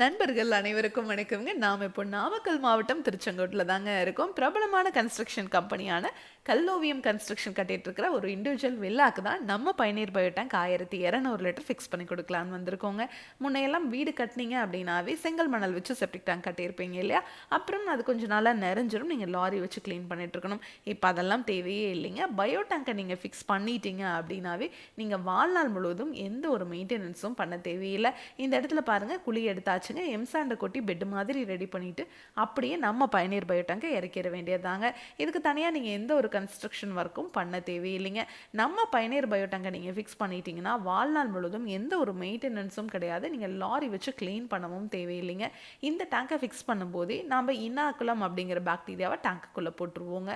நண்பர்கள் அனைவருக்கும் வணக்கம்ங்க. நாம் இப்போ நாமக்கல் மாவட்டம் திருச்செங்கோட்டில் தாங்க இருக்கோம். பிரபலமான கன்ஸ்ட்ரக்ஷன் கம்பெனியான கல்லோவியம் கன்ஸ்ட்ரக்ஷன் கட்டிட்டு இருக்கிற ஒரு இண்டிவிஜுவல் வில்லாக்கு தான் நம்ம பயனீர் பயோ டேங்க் 1200 லிட்டர் ஃபிக்ஸ் பண்ணி கொடுக்கலான்னு வந்திருக்கோங்க. முன்னையெல்லாம் வீடு கட்டினீங்க அப்படின்னாவே செங்கல் மணல் வச்சு செப்டிக் டேங்க் கட்டியிருப்பீங்க இல்லையா? அப்புறம் அது கொஞ்சம் நாளாக நிறைஞ்சிரும், நீங்கள் லாரி வச்சு க்ளீன் பண்ணிட்டு இருக்கணும். இப்போ அதெல்லாம் தேவையே இல்லைங்க. பயோ டேங்கை நீங்கள் ஃபிக்ஸ் பண்ணிட்டீங்க அப்படின்னாவே நீங்கள் வாழ்நாள் முழுவதும் எந்த ஒரு மெயின்டெனன்ஸும் பண்ண தேவையில்லை. இந்த இடத்துல பாருங்கள், குழி எடுத்தாச்சுங்க, எம்சாண்டை கொட்டி பெட் மாதிரி ரெடி பண்ணிவிட்டு அப்படியே நம்ம பயனீர் பயோ டேங்கை இறக்கிற வேண்டியதாங்க. இதுக்கு தனியாக நீங்கள் எந்த ஒரு கன்ஸ்ட்ரக்ஷன் ஒர்க்கும் பண்ண தேவையில்லைங்க. நம்ம பயனீர் பயோ டேங்கை நீங்கள் ஃபிக்ஸ் பண்ணிட்டீங்கன்னா வாழ்நாள் முழுவதும் எந்த ஒரு மெயின்டெனன்ஸும் கிடையாது. நீங்கள் லாரி வச்சு க்ளீன் பண்ணவும் தேவையில்லைங்க. இந்த டேங்கை ஃபிக்ஸ் பண்ணும்போதே நம்ம இனாக்குலம் அப்படிங்கிற பாக்டீரியாவை டேங்குக்குள்ளே போட்டுருவோங்க.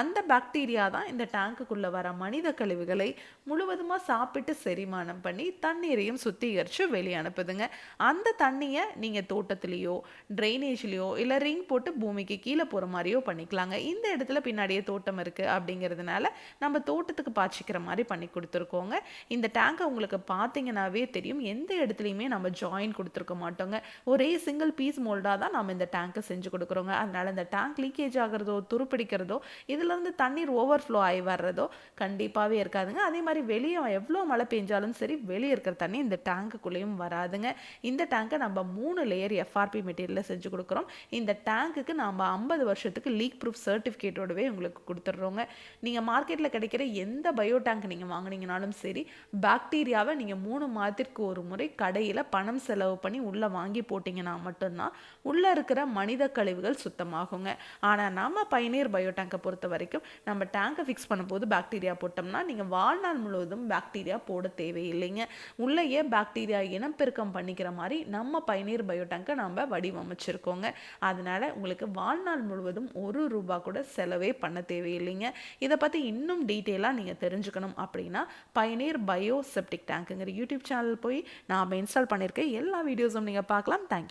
அந்த பாக்டீரியா தான் இந்த டேங்குக்குள்ளே வர மனித கழிவுகளை முழுவதுமாக சாப்பிட்டு செரிமானம் பண்ணி தண்ணீரையும் சுத்திகரித்து வெளியே அனுப்புதுங்க. அந்த தண்ணியை நீங்கள் தோட்டத்துலேயோ ட்ரைனேஜ்லேயோ இல்லை ரிங் போட்டு பூமிக்கு கீழே போகிற மாதிரியோ பண்ணிக்கலாங்க. இந்த இடத்துல பின்னாடியே தோட்டம் இருக்குது அப்படிங்கிறதுனால நம்ம தோட்டத்துக்கு பாய்ச்சிக்கிற மாதிரி பண்ணி கொடுத்துருக்கோங்க. இந்த டேங்கை உங்களுக்கு பார்த்தீங்கன்னாவே தெரியும், எந்த இடத்துலையுமே நம்ம ஜாயின் கொடுத்துருக்க மாட்டோங்க. ஒரே சிங்கிள் பீஸ் மோல்டாக தான் நம்ம இந்த டேங்கை செஞ்சு கொடுக்குறோங்க. அதனால் இந்த டேங்க் லீக்கேஜ் ஆகிறதோ துருப்பிடிக்கிறதோ இதுலேருந்து தண்ணீர் ஓவர்ஃப்ளோ ஆகி வர்றதோ கண்டிப்பாகவே இருக்காதுங்க. அதே மாதிரி வெளியே எவ்வளோ மழை பெஞ்சாலும் சரி வெளியே இருக்கிற தண்ணி இந்த டேங்குக்குள்ளேயும் வராதுங்க. இந்த டேங்கை நம்ம 3 லேயர் எஃப்ஆர்பி மெட்டீரியலில் செஞ்சு கொடுக்குறோம். இந்த டேங்குக்கு நம்ம 50 வருஷத்துக்கு லீக் ப்ரூஃப் சர்டிஃபிகேட்டோடவே உங்களுக்கு கொடுத்துட்றோங்க. நீங்கள் மார்க்கெட்டில் கிடைக்கிற எந்த பயோ டேங்க் நீங்கள் வாங்கினீங்கனாலும் சரி, பாக்டீரியாவை நீங்கள் 3 மாதத்திற்கு ஒரு முறை கடையில் பணம் செலவு பண்ணி உள்ளே வாங்கி போட்டிங்கன்னா மட்டும்தான் உள்ளே இருக்கிற மனித கழிவுகள் சுத்தமாகுங்க. ஆனால் நம்ம பயனீர் பயோ டேங்கை பொறுத்த வரைக்கும் நம்ம டேங்கை ஃபிக்ஸ் பண்ணும்போது பாக்டீரியா போட்டோம்னா நீங்கள் வாழ்நாள் முழுவதும் பாக்டீரியா போட தேவையில்லைங்க. உள்ளேயே பாக்டீரியா இனப்பெருக்கம் பண்ணிக்கிற மாதிரி நம்ம பயனீர் பயோ டேங்கை நம்ம வடிவமைச்சிருக்கோங்க. அதனால உங்களுக்கு வாழ்நாள் முழுவதும் ₹1 கூட செலவே பண்ண தேவையில்லைங்க. இதை பற்றி இன்னும் டீட்டெயிலாக நீங்கள் தெரிஞ்சுக்கணும் அப்படின்னா பயனீர் பயோ செப்டிக் டேங்க்குங்கிற யூடியூப் சேனல் போய் நாம் இன்ஸ்டால் பண்ணியிருக்க எல்லா வீடியோஸும் நீங்கள் பார்க்கலாம். தேங்க்யூ.